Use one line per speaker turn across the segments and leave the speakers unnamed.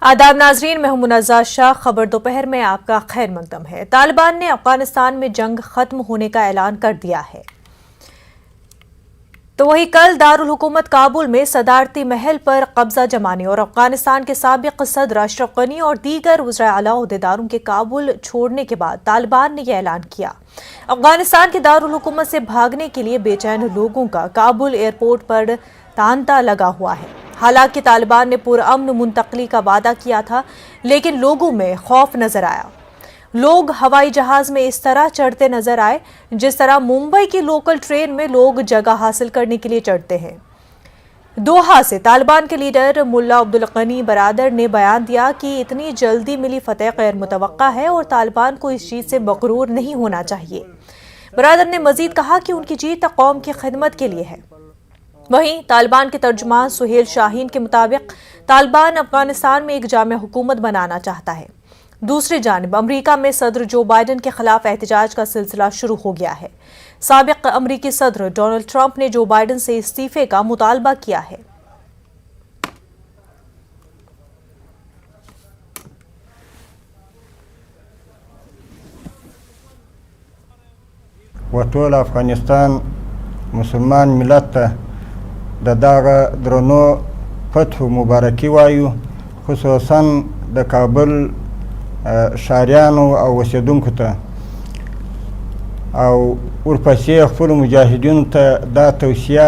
आदाब नाजरीन, मैं हूं मुनज़्ज़ा शाह। खबर दोपहर में आपका खैर मकदम है। तालिबान ने अफगानिस्तान में जंग खत्म होने का ऐलान कर दिया है। तो वहीं कल दारुल हुकूमत काबुल में सदारती महल पर कब्जा जमाने और अफगानिस्तान के साबिक सदर अशरफ गनी और दीगर वज़ीर आला ओहदेदारों के काबुल छोड़ने के बाद तालिबान ने यह ऐलान किया। अफगानिस्तान के दारुल हुकूमत से भागने के लिए बेचैन लोगों का काबुल एयरपोर्ट पर तांता लगा हुआ है। हालांकि तालिबान ने पुरअमन मुंतकली का वादा किया था, लेकिन लोगों में खौफ नजर आया। लोग हवाई जहाज में इस तरह चढ़ते नजर आए जिस तरह मुंबई की लोकल ट्रेन में लोग जगह हासिल करने के लिए चढ़ते हैं। दोहा से तालिबान के लीडर मुल्ला अब्दुल गनी बरादर ने बयान दिया कि इतनी जल्दी मिली फतेह गैर मुतवक्का है और तालिबान को इस चीज से मगरूर नहीं होना चाहिए। बरादर ने मजीद कहा कि उनकी जीत कौम की खिदमत के लिए है। वहीं तालिबान के तर्जुमान सुहेल शाहीन के मुताबिक तालिबान अफगानिस्तान में एक जामिया हुकूमत बनाना चाहता है। दूसरी जानिब अमरीका में सदर जो बाइडन के खिलाफ एहतजाज का सिलसिला शुरू हो गया है। साबिक अमरीकी सदर डोनाल्ड ट्रंप ने जो बाइडन से इस्तीफे का मुतालबा किया है।
वटोल अफगानिस्तान मुसलमान मिलत दगा द्रनो फतह मुबारकी वायु, खसूसा द काबुल शारियानो और वसेदुंकु ता और उर्पसे खपल मुजाहिदीन ता दा तौसिया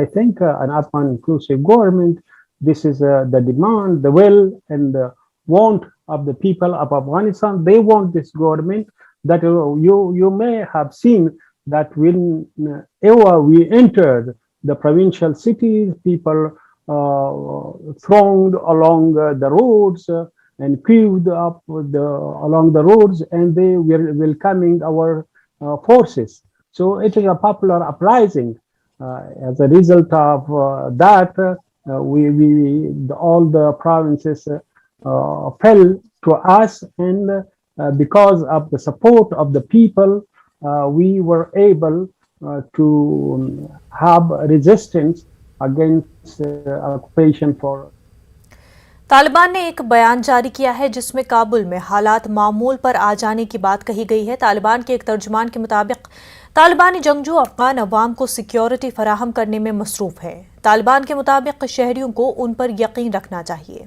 I think an Afghan inclusive government, this is the demand, the will and the want of the people of Afghanistan. They want this government. That you may have seen that whenever we entered the provincial cities, people thronged along the roads and queued up along the roads, and they were welcoming our forces. So it is a popular uprising. As a result of that, all the provinces fell to us, and because of the support of the people, we were able to have resistance against occupation for.
Taliban ने एक बयान जारी किया है जिसमें काबुल में हालात मामूल पर आ जाने की बात कही गई है। तालिबान के एक तर्जुमान के मुताबिक तालिबानी जंगजू अफगान अवाम को सिक्योरिटी फराहम करने में मसरूफ है। तालिबान के मुताबिक शहरियों को उन पर यकीन रखना चाहिए।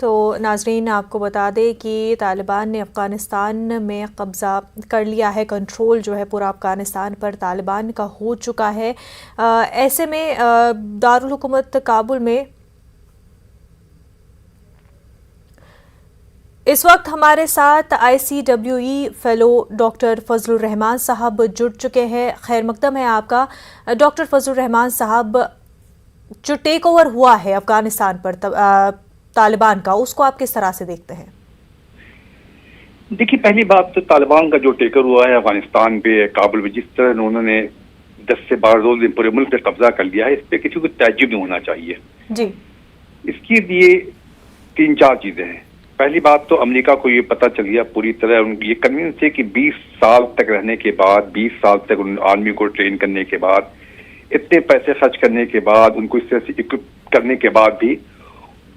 तो नाजरीन, आपको बता दें कि तालिबान ने अफ़गानिस्तान में कब्ज़ा कर लिया है। कंट्रोल जो है पूरा अफ़गानिस्तान पर तालिबान का हो चुका है। ऐसे में दारुल हुकूमत काबुल में इस वक्त हमारे साथ ICWE fellow doctor Fazlur Rahman साहब जुड़ चुके हैं। खैर मकदम है आपका डॉक्टर फजलुर रहमान साहब। जो टेक ओवर हुआ है अफ़गानिस्तान पर तालिबान का, उसको आप किस तरह से देखते हैं?
देखिए, पहली बात तो तालिबान का जो टेकर हुआ है अफगानिस्तान पे, काबुल में, जिस तरह उन्होंने 10 से 12 दिन पूरे मुल्क पे कब्जा कर लिया है, इस पे किसी को ताज्जुब नहीं होना चाहिए जी। इसके लिए 3-4 चीजें हैं। पहली बात तो अमेरिका को ये पता चल गया पूरी तरह, ये कन्विंस है कि 20 साल तक रहने के बाद, 20 साल तक आर्मी को ट्रेन करने के बाद, इतने पैसे खर्च करने के बाद, उनको इस तरह से इक्विप करने के बाद भी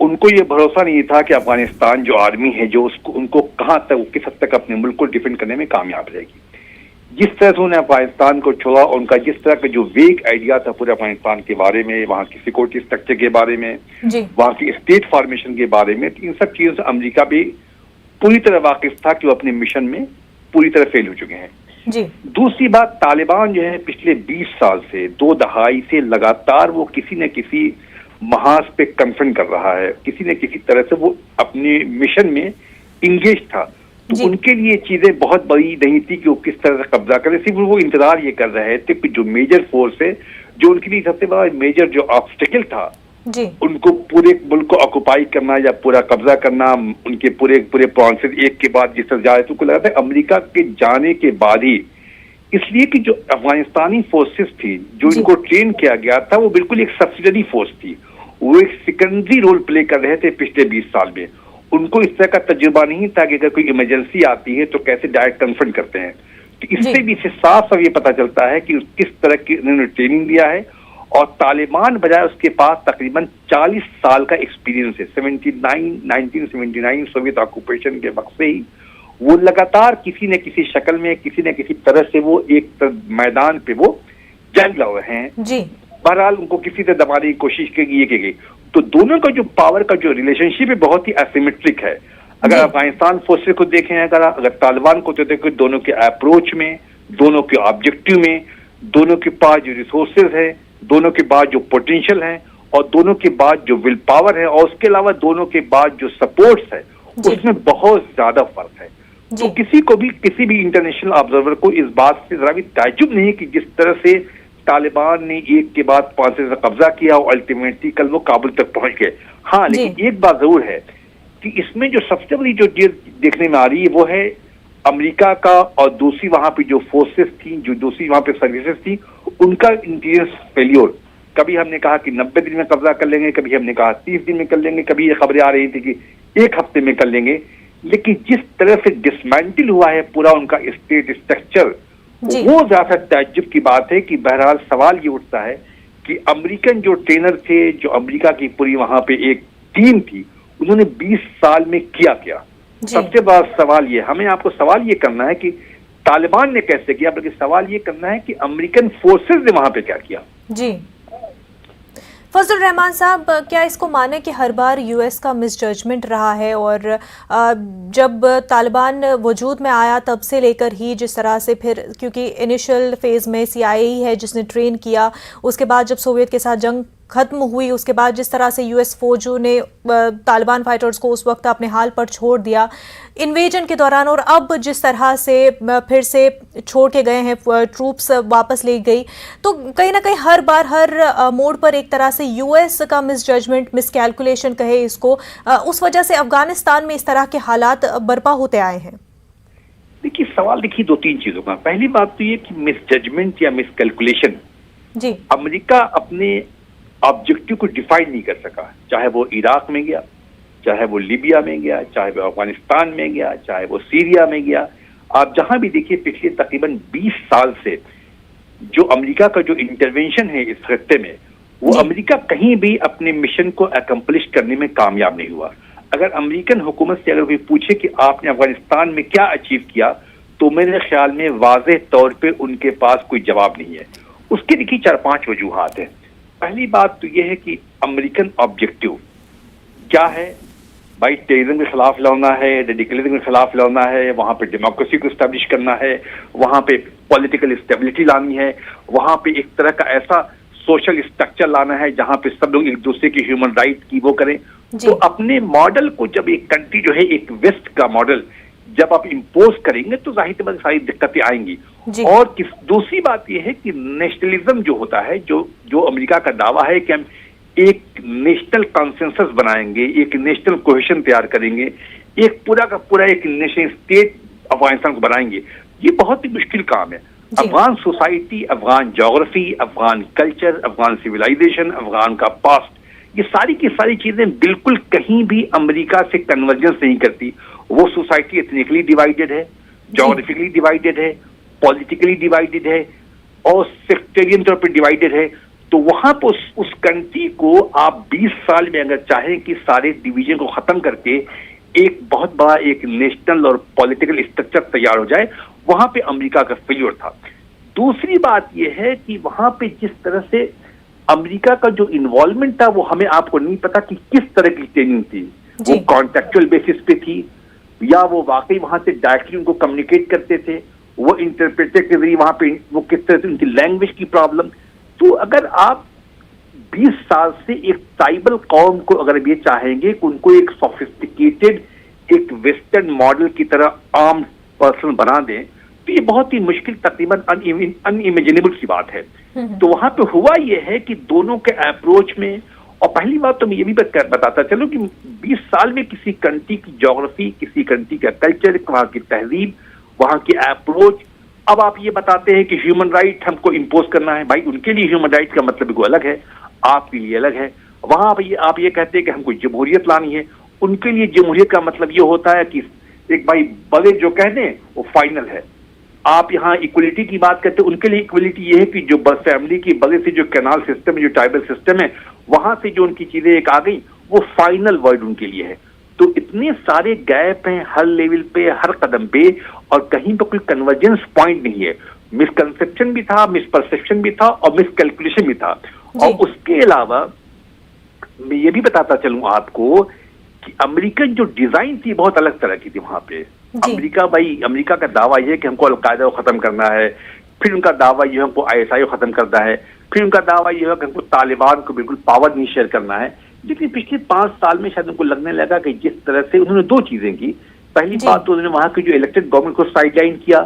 उनको ये भरोसा नहीं था कि अफगानिस्तान जो आर्मी है जो उसको उनको कहाँ तक किस हद तक अपने मुल्क को डिफेंड करने में कामयाब रहेगी। जिस तरह से उन्हें अफगानिस्तान को छोड़ा, उनका जिस तरह का जो वेग आइडिया था पूरे अफगानिस्तान के बारे में, वहाँ की सिक्योरिटी स्ट्रक्चर के बारे में, वहाँ की स्टेट फॉर्मेशन के बारे में, इन सब चीजों से अमेरिका भी पूरी तरह वाकिफ था कि वो अपने मिशन में पूरी तरह फेल हो चुके हैं।
जी। दूसरी
बात, तालिबान जो है पिछले 20 साल से, 2 दहाई से लगातार वो किसी न किसी महाज पे कन्फ्रंट कर रहा है, किसी न किसी तरह से वो अपने मिशन में इंगेज था। तो उनके लिए चीजें बहुत बड़ी नहीं थी कि वो किस तरह से कब्जा करें, सिर्फ वो इंतजार ये कर रहे थे कि जो मेजर फोर्स है, जो उनके लिए सबसे बड़ा मेजर जो ऑब्स्टेकल था, उनको पूरे मुल्क को ऑक्युपाई करना या पूरा कब्जा करना, उनके पूरे प्रोविंसेस एक के बाद जिस तरह जा रहे थे, उनको लगा था अमेरिका के जाने के बाद ही, इसलिए कि जो अफगानिस्तानी फोर्सेस थी जो इनको ट्रेन किया गया था, वो बिल्कुल एक सब्सिडरी फोर्स थी, वो एक सेकेंडरी रोल प्ले कर रहे थे पिछले 20 साल में। उनको इस तरह का तजुर्बा नहीं था कि अगर कोई इमरजेंसी आती है तो कैसे डायरेक्ट कन्फ्रंट करते हैं। तो इससे भी साफ साफ ये पता चलता है कि किस तरह की उन्होंने ट्रेनिंग दिया है। और तालिबान बजाय उसके पास तकरीबन 40 साल का एक्सपीरियंस है। 1979 सोवियत ऑक्यूपेशन के वक्त से ही वो लगातार किसी न किसी शक्ल में, किसी न किसी तरह से वो एक मैदान पे वो जंग लड़ रहे हैं। बहरहाल उनको किसी से दबाने की कोशिश की गई। तो दोनों का जो पावर का जो रिलेशनशिप है बहुत ही असिमेट्रिक है। अगर अफगानिस्तान फोर्सेस को देखें, अगर तालिबान को तो देखें, दोनों के अप्रोच में, दोनों के ऑब्जेक्टिव में, दोनों के पास जो रिसोर्सेज है, दोनों के पास जो पोटेंशियल है, और दोनों के पास जो विल पावर है, और उसके अलावा दोनों के पास जो सपोर्ट्स है, उसमें बहुत ज्यादा फर्क है। तो किसी भी इंटरनेशनल ऑब्जर्वर को इस बात से जरा भी ताज्जुब नहीं कि जिस तरह से तालिबान ने एक के बाद 5 से कब्जा किया और अल्टीमेटली कल वो काबुल तक पहुंच गए। हाँ, लेकिन एक बात जरूर है कि इसमें जो सबसे बड़ी जो चीज देखने में आ रही है वो है अमेरिका का, और दूसरी वहां पे जो फोर्सेस थी, जो दूसरी वहां पे सर्विसेज थी, उनका इंटेलिजेंस फेल्योर। कभी हमने कहा कि 90 दिन में कब्जा कर लेंगे, कभी हमने कहा 30 दिन में कर लेंगे, कभी ये खबरें आ रही थी कि 1 हफ्ते में कर लेंगे। लेकिन जिस तरह से डिसमेंटल हुआ है पूरा उनका स्टेट स्ट्रक्चर, वो ज्यादा ताज्जुब की बात है कि बहरहाल सवाल ये उठता है कि अमेरिकन जो ट्रेनर थे, जो अमेरिका की पूरी वहां पे एक टीम थी, उन्होंने 20 साल में किया क्या। सबसे बड़ा सवाल ये, हमें आपको सवाल ये करना है कि तालिबान ने कैसे किया, बल्कि सवाल ये करना है कि अमेरिकन फोर्सेस ने वहां पे क्या किया।
जी फजल रहमान साहब, क्या इसको माने कि हर बार यूएस का मिसजजमेंट रहा है, और जब तालिबान वजूद में आया तब से लेकर ही जिस तरह से फिर, क्योंकि इनिशियल फेज में CIA ही है जिसने ट्रेन किया, उसके बाद जब सोवियत के साथ जंग खत्म हुई, उसके बाद जिस तरह से यूएस फौजों ने तालिबान फाइटर्स को उस वक्त अपने हाल पर छोड़ दिया इन्वेजन के दौरान, और अब जिस तरह से फिर से छोड़ के गए हैं, ट्रूप्स वापस ले गई, तो कहीं ना कहीं हर बार हर मोड़ पर एक तरह से यूएस का मिसजजमेंट, मिसकैलकुलेशन कहे इसको, उस वजह से अफगानिस्तान में इस तरह के हालात बर्पा होते आए हैं।
देखिए, सवाल देखिए 2-3 चीजों का। पहली बात तो ये कि मिसजजमेंट या मिसकैलकुलेशन, अमेरिका अपने ऑब्जेक्टिव को डिफाइन नहीं कर सका। चाहे वो इराक में गया, चाहे वो लीबिया में गया, चाहे वो अफगानिस्तान में गया, चाहे वो सीरिया में गया, आप जहां भी देखिए पिछले तकरीबन 20 साल से जो अमेरिका का जो इंटरवेंशन है इस खत्ते में, वो अमेरिका कहीं भी अपने मिशन को अकम्प्लिश करने में कामयाब नहीं हुआ। अगर अमेरिकन हुकूमत से अगर कोई पूछे कि आपने अफगानिस्तान में क्या अचीव किया, तो मेरे ख्याल में वाज़ेह तौर पे उनके पास कोई जवाब नहीं है। उसके देखिए 4-5 वजूहात हैं। पहली बात तो यह है कि अमेरिकन ऑब्जेक्टिव क्या है भाई, टेररिज्म के खिलाफ लड़ना है, रेडिकलिज्म के खिलाफ लड़ना है, वहां पे डेमोक्रेसी को एस्टेब्लिश करना है, वहां पे पॉलिटिकल स्टेबिलिटी लानी है, वहां पे एक तरह का ऐसा सोशल स्ट्रक्चर लाना है जहां पे सब लोग एक दूसरे की ह्यूमन राइट की वो करें। तो अपने मॉडल को जब एक कंट्री जो है, एक वेस्ट का मॉडल जब आप इम्पोज करेंगे तो जाहिर है सारी दिक्कतें आएंगी। और दूसरी बात यह है कि नेशनलिज्म जो होता है, जो अमेरिका का दावा है कि हम एक नेशनल कॉन्सेंसस बनाएंगे, एक नेशनल कोहेशन तैयार करेंगे, एक पूरा का पूरा एक नेशनल स्टेट अफगानिस्तान को बनाएंगे, ये बहुत ही मुश्किल काम है। Afghan society, Afghan geography, Afghan culture, Afghan civilisation, Afghan का पास्ट, ये सारी की सारी चीजें बिल्कुल कहीं भी अमेरिका से कन्वर्जेंस नहीं करती। वो सोसाइटी एथनिकली डिवाइडेड है, ज्योग्राफिकली डिवाइडेड है, पॉलिटिकली डिवाइडेड है और सेक्टेरियन तौर पर डिवाइडेड है। तो वहां पर उस कंट्री को आप 20 साल में अगर चाहें कि सारे डिवीजन को खत्म करके एक बहुत बड़ा एक नेशनल और पॉलिटिकल स्ट्रक्चर तैयार हो जाए, वहां पे अमेरिका का फेल्योर था। दूसरी बात यह है कि वहां पे जिस तरह से अमेरिका का जो इन्वॉल्वमेंट था, वो हमें आपको नहीं पता कि किस तरह की ट्रेनिंग थी, वो कॉन्ट्रेक्चुअल बेसिस पे थी या वो वाकई वहां से डायरेक्टली उनको कम्युनिकेट करते थे, वो इंटरप्रेटर के जरिए वहां पे वो किस तरह से उनकी लैंग्वेज की प्रॉब्लम। तो अगर आप 20 साल से एक ट्राइबल कौम को अगर ये चाहेंगे कि उनको एक सोफिस्टिकेटेड एक वेस्टर्न मॉडल की तरह आर्म पर्सन बना दें, तो ये बहुत ही मुश्किल, तकरीबन अनइमेजिनेबल सी बात है। तो वहां पे हुआ ये है कि दोनों के अप्रोच में, और पहली बात तो मैं ये भी बताता चलो कि 20 साल में किसी कंट्री की ज्योग्राफी, किसी कंट्री का कल्चर, वहां की तहजीब, वहां की अप्रोच, अब आप ये बताते हैं कि ह्यूमन राइट हमको इम्पोज करना है, भाई उनके लिए ह्यूमन राइट का मतलब कोई अलग है, आपके लिए अलग है। वहां आप ये कहते हैं कि हमको जमहूरियत लानी है, उनके लिए जमहूरियत का मतलब ये होता है कि एक भाई बड़े जो कह दें वो फाइनल है। आप यहाँ इक्वलिटी की बात करते हैं, उनके लिए इक्वलिटी ये है कि जो फैमिली की बड़े से जो कैनाल सिस्टम है, जो ट्राइबल सिस्टम है, वहां से जो उनकी चीजें एक आ गई, वो फाइनल वर्ड उनके लिए है। तो इतने सारे गैप हैं हर लेवल पे, हर कदम पे, और कहीं पर कोई कन्वर्जेंस पॉइंट नहीं है। मिसकंसेप्शन भी था, मिसपरसेप्शन भी था और मिसकैलकुलेशन भी था। और उसके अलावा मैं ये भी बताता चलूं आपको कि अमेरिकन जो डिजाइन थी बहुत अलग तरह की थी वहां पे। अमेरिका का दावा यह है कि हमको अलकायदा को खत्म करना है, फिर उनका दावा यह हमको ISI को खत्म करना है, फिर उनका दावा यह है कि हमको तालिबान को बिल्कुल पावर नहीं शेयर करना है। लेकिन पिछले 5 साल में शायद उनको लगने लगा कि जिस तरह से उन्होंने 2 चीजें की, पहली बात तो उन्होंने वहां की जो इलेक्टेड गवर्नमेंट को साइडलाइन किया,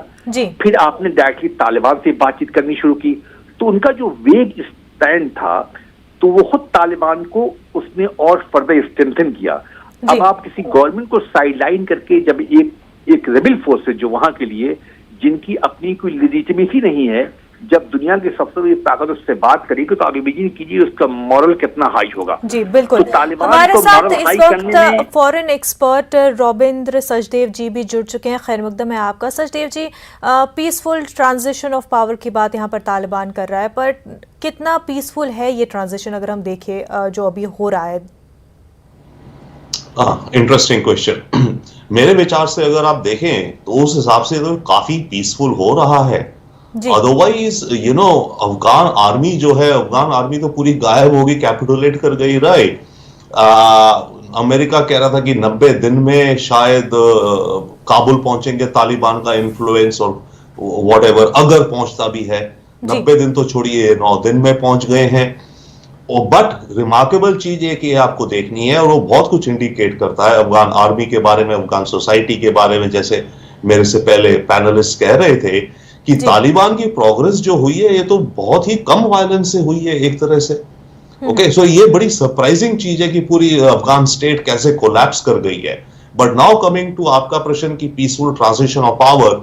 फिर आपने डायरेक्टली तालिबान से बातचीत करनी शुरू की। तो उनका जो वेग स्टैंड था, तो वो खुद तालिबान को उसने और फर्दर स्ट्रेंथन किया। अब आप किसी गवर्नमेंट को साइडलाइन करके जब एक रेबल फोर्स है जो वहां के लिए, जिनकी अपनी कोई लेजिटिमेसी नहीं है, जब दुनिया की सबसे बड़ी ताकत उससे बात करेगी, तो आप इमेजिन कीजिए उसका मॉरल कितना हाई होगा।
जी बिल्कुल।
तो
हमारे साथ इस वक्त फॉरेन एक्सपर्ट रॉबिंद्र सचदेव जी भी जुड़ चुके हैं। खैर मकदम है आपका सचदेव जी। पीसफुल ट्रांजिशन ऑफ पावर की बात यहाँ पर तालिबान कर रहा है, पर कितना पीसफुल है ये ट्रांजिशन अगर हम देखें जो अभी हो रहा है?
Interesting question. मेरे विचार से अगर आप देखें तो उस हिसाब से तो काफी पीसफुल हो रहा है। अदरवाइज अफगान आर्मी जो है, अफगान आर्मी तो पूरी गायब होगी, कैपिटुलेट कर गई, राइट। अमेरिका कह रहा था कि 90 दिन में शायद काबुल पहुंचेंगे तालिबान का इन्फ्लुएंस और व्हाटएवर, अगर पहुंचता भी है। 90 दिन तो छोड़िए, 9 दिन में पहुंच गए हैं। और बट रिमार्केबल चीज एक ये आपको देखनी है, और वो बहुत कुछ इंडिकेट करता है अफगान आर्मी के बारे में, अफगान सोसाइटी के बारे में। जैसे मेरे से पहले पैनलिस्ट कह रहे थे कि तालिबान की प्रोग्रेस जो हुई है, ये तो बहुत ही कम वायलेंस से हुई है एक तरह से। ओके, सो ये बड़ी सरप्राइजिंग चीज है कि पूरी अफगान स्टेट कैसे कोलैप्स कर गई है। बट नाउ कमिंग टू आपका प्रश्न की पीसफुल ट्रांजिशन ऑफ पावर,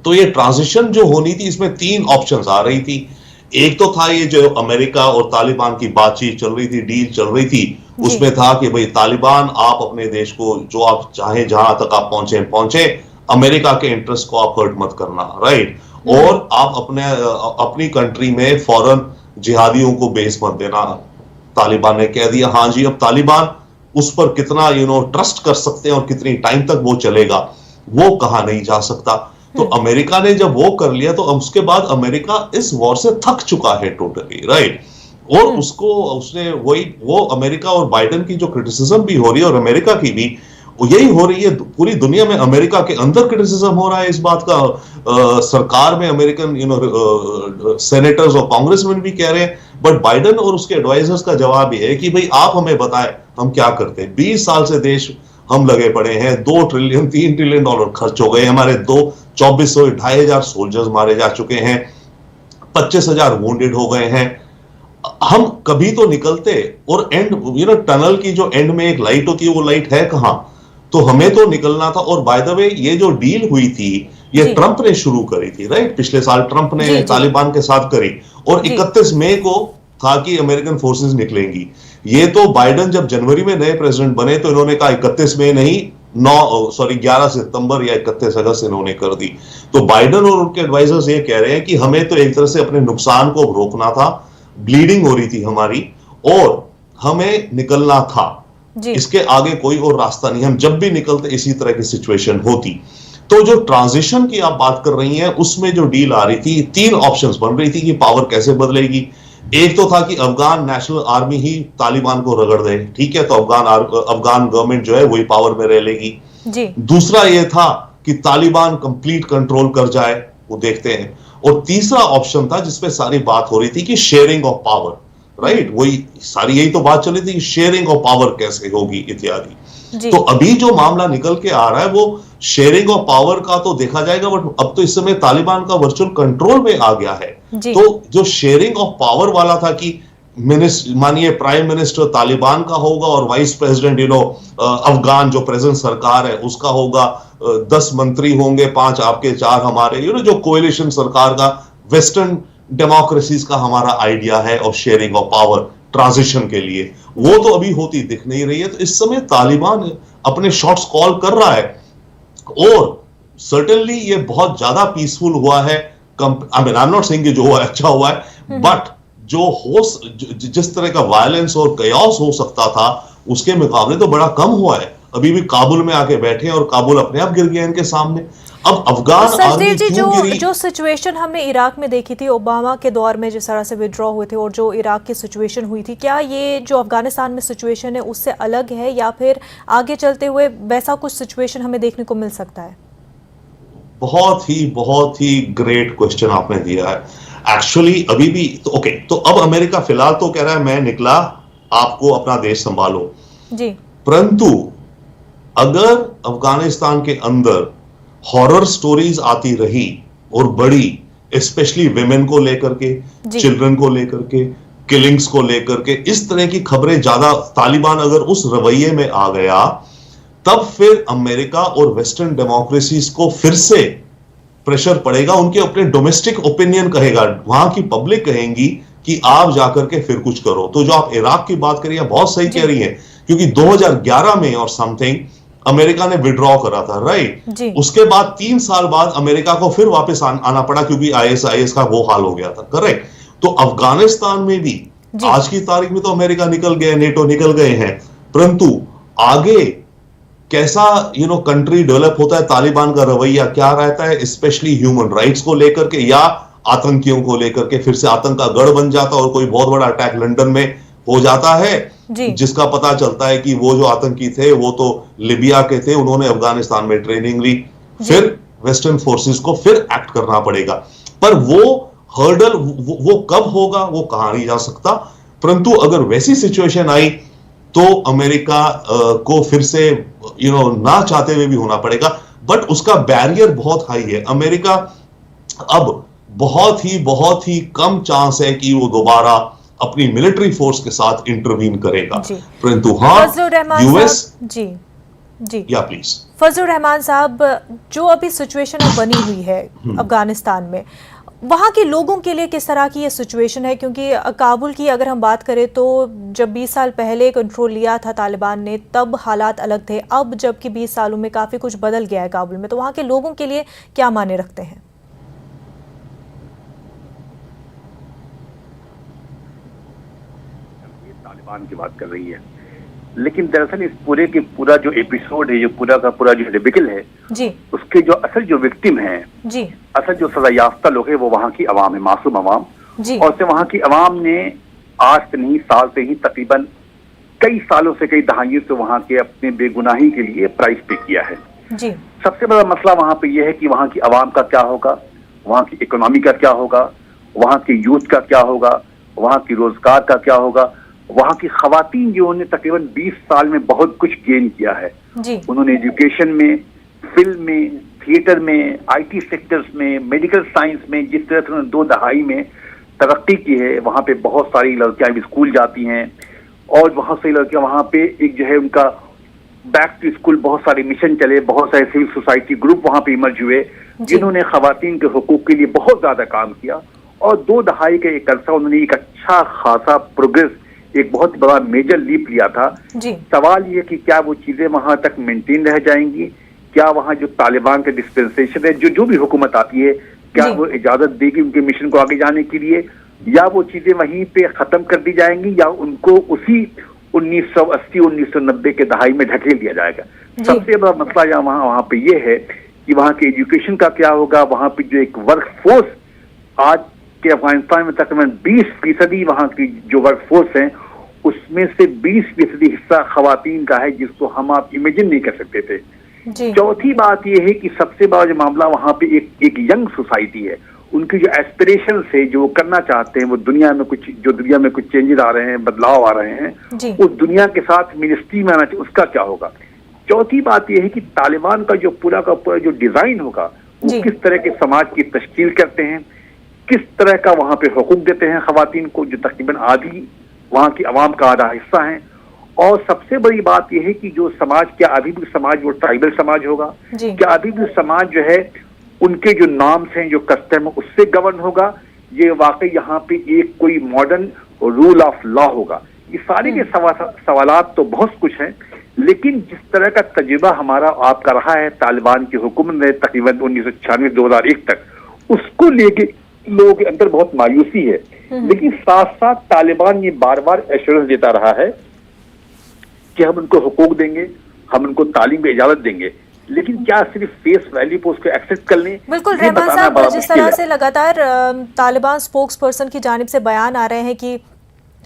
तो ये ट्रांजिशन जो होनी थी, इसमें 3 ऑप्शंस आ रही थी। एक तो था ये जो अमेरिका और तालिबान की बातचीत चल रही थी, डील चल रही थी, उसमें था कि भाई तालिबान आप अपने देश को जो आप चाहें जहां तक आप पहुंचे, अमेरिका के इंटरेस्ट को आप हर्ट मत करना, राइट। और आप अपनी कंट्री में फौरन जिहादियों को बेस मत देना। तालिबान ने कह दिया हाँ जी, अब तालिबान उस पर कितना ट्रस्ट कर सकते हैं और कितनी टाइम तक वो चलेगा, वो कहा नहीं जा सकता। तो अमेरिका ने जब वो कर लिया, तो उसके बाद अमेरिका इस वॉर से थक चुका है टोटली, राइट। और उसने वो अमेरिका और बाइडेन की जो क्रिटिसिज्म भी हो रही है, और अमेरिका की भी यही हो रही है, पूरी दुनिया में अमेरिका के अंदर क्रिटिसिज्म हो रहा है इस बात का। सरकार में अमेरिकन सेनेटर्स और कांग्रेसमैन भी कह रहे हैं, बट बाइडेन और उसके एडवाइजर्स का जवाब ये है कि भाई आप हमें बताएं हम क्या करते हैं। 20 साल से देश हम लगे पड़े हैं, 2 ट्रिलियन 3 ट्रिलियन डॉलर खर्च हो गए, हमारे 2400 2,500 सोल्जर्स मारे जा चुके हैं, 25,000 वुंडेड हो गए हैं। हम कभी तो निकलते, और एंड टनल की जो एंड में एक लाइट होती है, वो लाइट है कहां? तो हमें तो निकलना था। और बाय द वे, ये जो डील हुई थी, ये ट्रंप ने शुरू करी थी, राइट। पिछले साल ट्रंप ने तालिबान के साथ करी, और 31 मई को था कि अमेरिकन फोर्सेस निकलेंगी। ये तो बाइडेन जब जनवरी में नए प्रेसिडेंट बने, तो इन्होंने कहा 31 मई नहीं, 11 सितंबर या 31 अगस्त इन्होंने कर दी। तो बाइडेन और उनके एडवाइजर्स ये कह रहे हैं कि हमें तो एक तरह से अपने नुकसान को रोकना था, ब्लीडिंग हो रही थी हमारी और हमें निकलना था। इसके आगे कोई और रास्ता नहीं, हम जब भी निकलते इसी तरह की सिचुएशन होती। तो जो ट्रांजिशन की आप बात कर रही हैं उसमें जो डील आ रही थी, 3 ऑप्शंस बन रही थी कि पावर कैसे बदलेगी। एक तो था कि अफगान नेशनल आर्मी ही तालिबान को रगड़ दे, ठीक है, तो अफगान गवर्नमेंट जो है वही पावर में रह लेगी। दूसरा ये था कि तालिबान कंप्लीट कंट्रोल कर जाए, वो देखते हैं। और तीसरा ऑप्शन था जिसपे सारी बात हो रही थी कि शेयरिंग ऑफ पावर, राइट, वही सारी यही तो बात चल रही थी कि शेयरिंग ऑफ पावर कैसे होगी इत्यादि। तो अभी जो मामला निकल के आ रहा है वो शेयरिंग ऑफ पावर का तो देखा जाएगा, बट अब तो इस समय तालिबान का वर्चुअल कंट्रोल में आ गया है। तो जो शेयरिंग ऑफ पावर वाला था कि मानिए प्राइम मिनिस्टर तालिबान का होगा और वाइस प्रेसिडेंट अफगान जो प्रेजेंट सरकार है उसका होगा, 10 मंत्री होंगे, 5 आपके 4 हमारे, जो कोएलिशन सरकार का वेस्टर्न डेमोक्रेसीज का हमारा आइडिया है of sharing of power transition के लिए, वो तो अभी होती दिख नहीं रही है। तो इस समय तालिबान अपने शॉट्स कॉल कर रहा है और सर्टेनली ये बहुत ज्यादा पीसफुल हुआ है। आई एम नॉट सेइंग कि जो हुआ अच्छा हुआ है, बट जिस तरह का वायलेंस और कयास हो सकता था उसके मुकाबले तो बड़ा कम हुआ है। अभी भी काबुल में आके बैठे और काबुल अपने आप गिर गया इनके सामने। अब अफगान आर्मी क्यों गिरी?
जो सिचुएशन हमने इराक में देखी थी ओबामा के दौर में, जिस तरह से विड्रॉ हुए थे, और जो इराक की सिचुएशन हुई थी, क्या ये जो अफगानिस्तान में सिचुएशन है उससे अलग है या फिर आगे चलते हुए वैसा कुछ सिचुएशन हमें देखने को मिल सकता है?
बहुत ही ग्रेट क्वेश्चन आपने दिया है। एक्चुअली अभी भी तो ओके, तो अब अमेरिका फिलहाल तो कह रहा है मैं निकला, आपको अपना देश संभालो
जी, परंतु
अगर अफगानिस्तान के अंदर हॉरर स्टोरीज आती रही और बड़ी, स्पेशली विमेन को लेकर के, चिल्ड्रन को लेकर के, किलिंग्स को लेकर के, इस तरह की खबरें ज्यादा, तालिबान अगर उस रवैये में आ गया तब फिर अमेरिका और वेस्टर्न डेमोक्रेसीज को फिर से प्रेशर पड़ेगा। उनके अपने डोमेस्टिक ओपिनियन कहेगा, वहां की पब्लिक कहेंगी कि आप जाकर के फिर कुछ करो। तो जो आप इराक की बात करिए बहुत सही कह रही है, क्योंकि 2011 में और समथिंग अमेरिका ने विड्रॉ करा था, राइट। उसके बाद 3 साल बाद अमेरिका को फिर वापस आना पड़ा क्योंकि ISIS का वो हाल हो गया था, करेक्ट। तो अफगानिस्तान में भी आज की तारीख में तो अमेरिका निकल गया, नेटो निकल गए हैं, परंतु आगे कैसा कंट्री डेवलप होता है, तालिबान का रवैया क्या रहता है, स्पेशली ह्यूमन राइट्स को लेकर के या आतंकियों को लेकर के, फिर से आतंक का गढ़ बन जाता और कोई बहुत बड़ा अटैक लंदन में हो जाता है, जिसका पता चलता है कि वो जो आतंकी थे वो तो लिबिया के थे, उन्होंने अफगानिस्तान में ट्रेनिंग ली, फिर वेस्टर्न फोर्सेस को फिर एक्ट करना पड़ेगा। पर वो हर्डल वो कब होगा वो कहा नहीं जा सकता, परंतु अगर वैसी सिचुएशन आई तो अमेरिका को फिर से ना चाहते हुए भी होना पड़ेगा, बट उसका बैरियर बहुत हाई है। अमेरिका अब बहुत ही कम चांस है कि वो दोबारा अपनी मिलिट्री फोर्स के साथ इंटरवीन करेगा, परंतु हाँ यूएस
जी
या प्लीज
फजलुर रहमान साहब, जो अभी सिचुएशन बनी हुई है अफगानिस्तान में, वहाँ के लोगों के लिए किस तरह की ये सिचुएशन है? क्योंकि काबुल की अगर हम बात करें तो जब 20 साल पहले कंट्रोल लिया था तालिबान ने तब हालात अलग थे, अब जबकि 20 सालों में काफ़ी कुछ बदल गया है काबुल में, तो वहाँ के लोगों के लिए क्या मायने रखते हैं?
तालिबान की बात कर रही है, लेकिन दरअसल इस पूरा जो एपिसोड है, ये पूरा का पूरा जो डिबिकल है
जी,
उसके जो असल जो विक्टिम है
जी,
असल जो सजा याफ्ता लोग है वो वहाँ की अवाम है, मासूम अवाम
जी,
और से वहाँ की अवाम ने आज से नहीं साल से ही तकरीबन कई सालों से, कई दहाइयों से वहाँ के अपने बेगुनाही के लिए प्राइस पे किया है
जी।
सबसे बड़ा मसला वहाँ पे यह है कि वहाँ की अवाम का क्या होगा, वहाँ की इकोनॉमी का क्या होगा, वहाँ के यूथ का क्या होगा, वहाँ की रोजगार का क्या होगा, वहाँ की खवातीन जिन्होंने तकरीबन 20 साल में बहुत कुछ गेन किया है
जी।
उन्होंने एजुकेशन में, फिल्म में, थिएटर में, IT सेक्टर्स में, मेडिकल साइंस में जिस तरह से उन्होंने 2 दहाई में तरक्की की है, वहाँ पे बहुत सारी लड़कियां भी स्कूल जाती हैं और बहुत सारी लड़कियां वहाँ पे एक जो है उनका बैक टू स्कूल बहुत सारे मिशन चले, बहुत सारे सिविल सोसाइटी ग्रुप वहाँ पे इमर्ज हुए जिन्होंने खवातीन के हुकूक के लिए बहुत ज्यादा काम किया और 2 दहाई का एक अरसा उन्होंने एक अच्छा खासा प्रोग्रेस, एक बहुत बड़ा मेजर लीप लिया था जी। सवाल ये कि क्या वो चीजें वहां तक मेंटेन रह जाएंगी, क्या वहां जो तालिबान के डिस्पेंसेशन है, जो भी हुकूमत आती है, क्या वो इजाजत देगी उनके मिशन को आगे जाने के लिए, या वो चीजें वहीं पे खत्म कर दी जाएंगी या उनको उसी 1980-1990 के दहाई में ढकेल दिया जाएगा। सबसे बड़ा मसला यहाँ वहाँ पे ये है कि वहाँ के एजुकेशन का क्या होगा, वहाँ पे जो एक वर्क फोर्स आज के अफगानिस्तान में तकरीबन 20% वहाँ की जो वर्क फोर्स है उसमें से 20% हिस्सा खवातीन का है, जिसको हम आप इमेजिन नहीं कर सकते थे। चौथी बात यह है कि सबसे बड़ा जो मामला वहाँ पे एक यंग सोसाइटी है, उनकी जो एस्पिरेशन है, जो करना चाहते हैं, वो दुनिया में कुछ चेंजेस आ रहे हैं, बदलाव आ रहे हैं, उस दुनिया के साथ मिनिस्ट्री में आना चाहिए, उसका क्या होगा। चौथी बात यह है कि तालिबान का जो पूरा जो डिजाइन होगा वो किस तरह के समाज की तश्कील करते हैं, किस तरह का वहां पे हुकूक देते हैं खवातीन को, जो तकरीबन आधी वहां की आवाम का आधा हिस्सा है। और सबसे बड़ी बात यह है कि जो समाज, क्या अभी भी समाज वो ट्राइबल समाज होगा, क्या अभी भी समाज जो है उनके जो नॉर्म्स हैं, जो कस्टम है, उससे गवर्न होगा, ये वाकई यहाँ पे एक कोई मॉडर्न रूल ऑफ लॉ होगा। ये सारे के सवालात तो बहुत कुछ हैं, लेकिन जिस तरह का तजुर्बा हमारा आपका रहा है तालिबान की हुकूमत में तकरीबन 1996-2001 तक, उसको लेके लोगों के अंदर बहुत मायूसी है। लेकिन साथ साथ तालिबान ये बार बार एश्योरेंस देता रहा है कि हम उनको हुकूक देंगे, हम उनको तालीम की इजाजत देंगे, लेकिन क्या सिर्फ फेस वैल्यू पर उसको एक्सेप्ट कर लें?
बिल्कुल रहमान साहब, जिस तरह से लगातार तालिबान स्पोक्स पर्सन की जानिब से बयान आ रहे हैं कि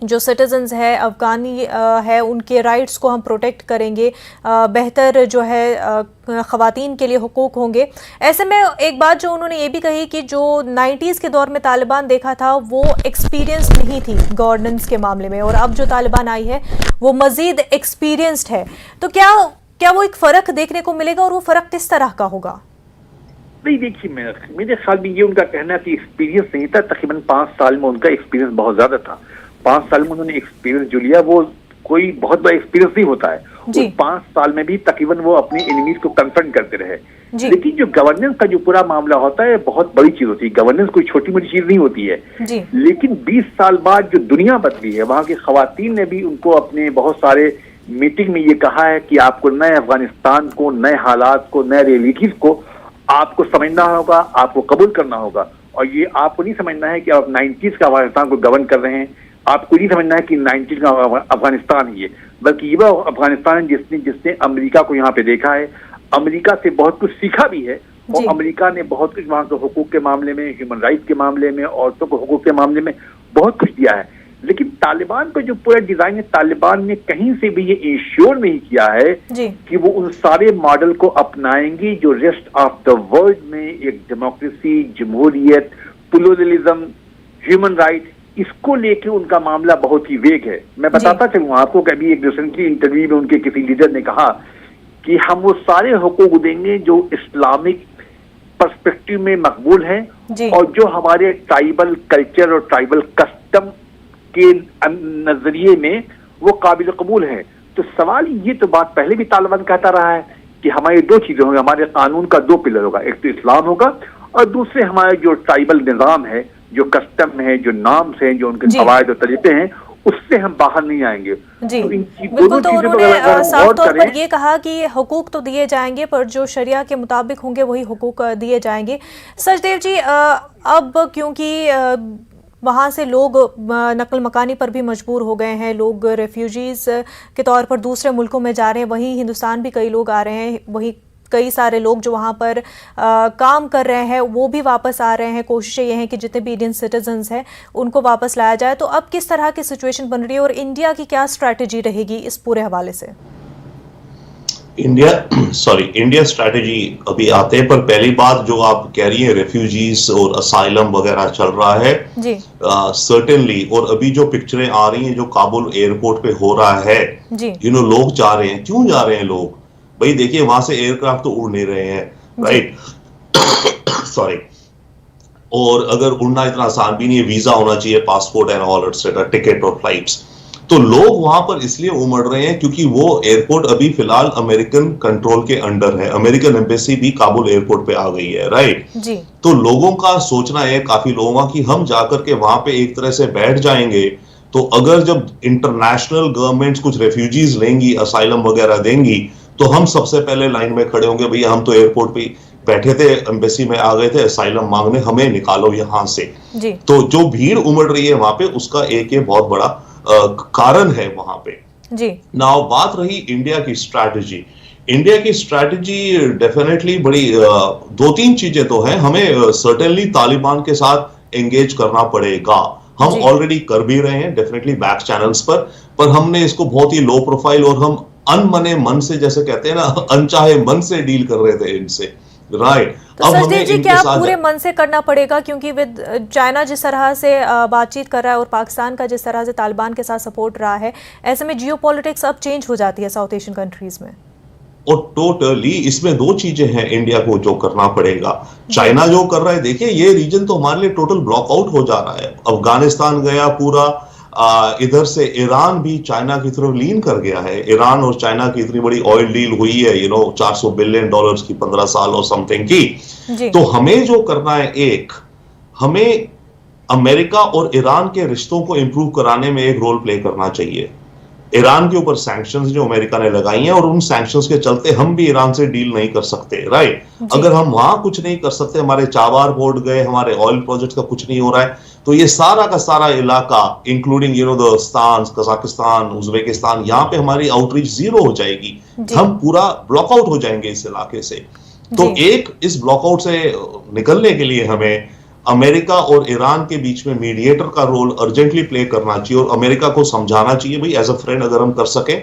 जो सिटीजन्स है अफगानी है उनके राइट्स को हम प्रोटेक्ट करेंगे, बेहतर जो है ख़वातीन के लिए हुकूक होंगे। ऐसे में एक बात जो उन्होंने ये भी कही कि जो 90s के दौर में तालिबान देखा था वो एक्सपीरियंस नहीं थी गवर्नेंस के मामले में, और अब जो तालिबान आई है वो मज़ीद एक्सपीरियंस्ड है। तो क्या वो एक फ़र्क देखने को मिलेगा, और वो फ़र्क किस तरह का होगा?
नहीं, देखिए मेरे ख्याल में ये उनका कहना कि एक्सपीरियंस नहीं था, तकरीबन 5 साल में उनका एक्सपीरियंस बहुत ज्यादा था। 5 साल में उन्होंने एक्सपीरियंस जो लिया वो कोई बहुत बड़ा एक्सपीरियंस नहीं होता है। उस 5 साल में भी तकरीबन वो अपने एनिमीज को कन्फ्रंट करते रहे। लेकिन जो गवर्नेंस का जो पूरा मामला होता है बहुत बड़ी चीज होती है, गवर्नेंस कोई छोटी मोटी चीज नहीं होती है। लेकिन 20 साल बाद जो दुनिया बदली है, वहां की खवातीन ने भी उनको अपने बहुत सारे मीटिंग में ये कहा है कि आपको नए अफगानिस्तान को, नए हालात को, नए रियलिटीज को आपको समझना होगा, आपको कबूल करना होगा। और ये आपको नहीं समझना है कि आप 90s का अफगानिस्तान को गवर्न कर रहे हैं, आपको नहीं समझना है कि 90s का अफगानिस्तान ही है, बल्कि ये वो अफगानिस्तान है जिसने अमेरिका को यहाँ पे देखा है, अमेरिका से बहुत कुछ सीखा भी है, और अमेरिका ने बहुत कुछ वहाँ के हुकूक के मामले में, ह्यूमन राइट के मामले में, औरतों को हुकूक के मामले में बहुत कुछ दिया है। लेकिन तालिबान का जो पूरा डिजाइन है, तालिबान ने कहीं से भी ये इंश्योर नहीं किया है कि वो उन सारे मॉडल को अपनाएंगी जो रेस्ट ऑफ द वर्ल्ड में एक डेमोक्रेसी, जमहूरियत, प्लूरलिज्म, ह्यूमन राइट, इसको लेके उनका मामला बहुत ही वेग है। मैं बताता चलूँ आपको, कभी एक रिसेंटली इंटरव्यू में उनके किसी लीडर ने कहा कि हम वो सारे हुकूक देंगे जो इस्लामिक पर्सपेक्टिव में मकबूल हैं और जो हमारे ट्राइबल कल्चर और ट्राइबल कस्टम के नजरिए में वो काबिल कबूल है। तो सवाल ये तो बात पहले भी तालिबान कहता रहा है कि हमारी 2 चीजें होंगी, हमारे कानून का 2 पिलर होगा, एक तो इस्लाम होगा और दूसरे हमारे जो ट्राइबल निजाम है, जो कस्टम है, जो नाम्स हैं, जो उनके कवायद और तरीके हैं, उससे हम बाहर नहीं आएंगे।
जी, बिल्कुल। तो उन्होंने साफ तौर पर ये कहा कि हुकूक तो दिए जाएंगे, पर जो शरिया के मुताबिक होंगे वही हुकूक दिए जाएंगे। सचदेव जी, अब क्योंकि वहाँ से लोग नकल मकानी पर भी मजबूर हो गए हैं, लोग रेफ्यूजीज़ के तौर पर दूसरे मुल्कों में जा रहे हैं, वहीं हिंदुस्तान भी कई लोग आ रहे हैं, वहीं कई सारे लोग जो वहाँ पर काम कर रहे हैं वो भी वापस आ रहे हैं। कोशिशें ये हैं कि जितने भी इंडियन सिटीजन्स हैं उनको वापस लाया जाए। तो अब किस तरह की सिचुएशन बन रही है और इंडिया की क्या स्ट्रैटेजी रहेगी इस पूरे हवाले से?
इंडिया स्ट्रैटेजी अभी आते हैं, पर पहली बात जो आप कह रही हैं रेफ्यूजीज और असाइलम वगैरह चल रहा है, सर्टेनली। और अभी जो पिक्चरें आ रही हैं जो काबुल एयरपोर्ट पे हो रहा है, लोग जा रहे हैं। क्यों जा रहे हैं लोग? भाई देखिए, वहां से एयरक्राफ्ट तो उड़ नहीं रहे हैं, राइट? सॉरी। और अगर उड़ना इतना आसान भी नहीं है, वीजा होना चाहिए, passport and all etcetera, ticket और फ्लाइट्स। तो लोग वहां पर इसलिए उमड़ रहे हैं क्योंकि वो एयरपोर्ट अभी फिलहाल अमेरिकन कंट्रोल के अंडर है। अमेरिकन एम्बेसी भी काबुल एयरपोर्ट पे आ गई है, राइट? तो लोगों का सोचना है, काफी लोगों का, कि हम जाकर के वहां पे एक तरह से बैठ जाएंगे, तो अगर जब इंटरनेशनल गवर्नमेंट्स कुछ रेफ्यूजीज लेंगी, असाइलम वगैरह देंगी, तो हम सबसे पहले लाइन में खड़े होंगे, भैया हम तो एयरपोर्ट पे बैठे थे एम्बेसी में, आ गए थे असाइलम मांगने, हमें निकालो यहाँ से।
जी।
तो जो भीड़ उमड़ रही है वहां पे, उसका एक ये बहुत बड़ा कारण है वहां पे।
जी।
नाउ बात रही इंडिया की स्ट्रैटेजी। इंडिया की स्ट्रैटेजी डेफिनेटली बड़ी 2-3 चीजें तो हैं। हमें सर्टेनली तालिबान के साथ एंगेज करना पड़ेगा। हम ऑलरेडी कर भी रहे हैं डेफिनेटली बैक चैनल्स पर हमने इसको बहुत ही लो प्रोफाइल और हम अनमने मन से, जैसे कहते हैं ना, अनचाहे मन से डील कर रहे थे इनसे, राइट।
तो सचदेव जी, क्या पूरे मन से करना पड़ेगा, क्योंकि विद चाइना जिस तरह से बातचीत कर रहा है और पाकिस्तान का जिस तरह से तालिबान के साथ सपोर्ट रहा है, ऐसे में जियोपॉलिटिक्स अब चेंज हो जाती है साउथ एशियन कंट्रीज में।
और टोटली इसमें 2 चीजें हैं इंडिया को जो करना पड़ेगा। चाइना जो कर रहा है, देखिए ये रीजन तो हमारे लिए टोटल ब्लॉकआउट हो जा रहा है। अफगानिस्तान गया पूरा, इधर से ईरान भी चाइना की तरफ लीन कर गया है। ईरान और चाइना की इतनी बड़ी ऑयल डील हुई है, $400 बिलियन की 15 साल और समथिंग की। तो हमें जो करना है, हमें अमेरिका और ईरान के रिश्तों को इंप्रूव कराने में एक रोल प्ले करना चाहिए। ईरान के ऊपर सैंक्शंस जो अमेरिका ने लगाई हैं, और उन सैंक्शंस के चलते हम भी ईरान से डील नहीं कर सकते, राइट। अगर हम वहां कुछ नहीं कर सकते, हमारे चाबार पोर्ट गए, हमारे ऑयल प्रोजेक्ट का कुछ नहीं हो रहा है, तो ये सारा का सारा इलाका इंक्लूडिंग द स्थान, कजाकिस्तान, उज्बेकिस्तान, यहाँ पे हमारी आउटरीच 0 हो जाएगी। हम पूरा ब्लॉकआउट हो जाएंगे इस इलाके से। तो इस ब्लॉकआउट से निकलने के लिए हमें अमेरिका और ईरान के बीच में मीडिएटर का रोल अर्जेंटली प्ले करना चाहिए, और अमेरिका को समझाना चाहिए भाई एज अ फ्रेंड अगर हम कर सके,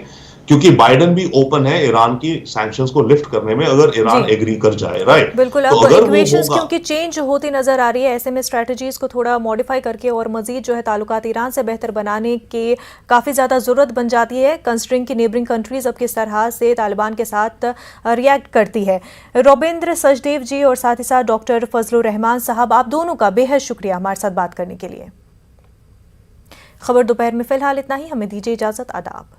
क्योंकि बाइडेन भी ओपन है ईरान की सैंक्शंस को लिफ्ट करने में, अगर ईरान एग्री कर जाए, राइट।
बिल्कुल। अब इक्वेशंस क्योंकि चेंज होती नजर आ रही है, ऐसे में स्ट्रेटजीज को थोड़ा मॉडिफाई करके और मजीद जो है ताल्लुकात ईरान से बेहतर बनाने की काफ़ी ज़्यादा ज़रूरत बन जाती है, कंसिडरिंग की नेबरिंग कंट्रीज अब किस तरह से तालिबान के साथ रिएक्ट करती है। रोबिंद्र सचदेव जी और साथ ही साथ डॉक्टर फजलुर रहमान साहब, आप दोनों का बेहद शुक्रिया हमारे साथ बात करने के लिए। खबर दोपहर में फिलहाल इतना ही, हमें दीजिए इजाज़त। आदाब।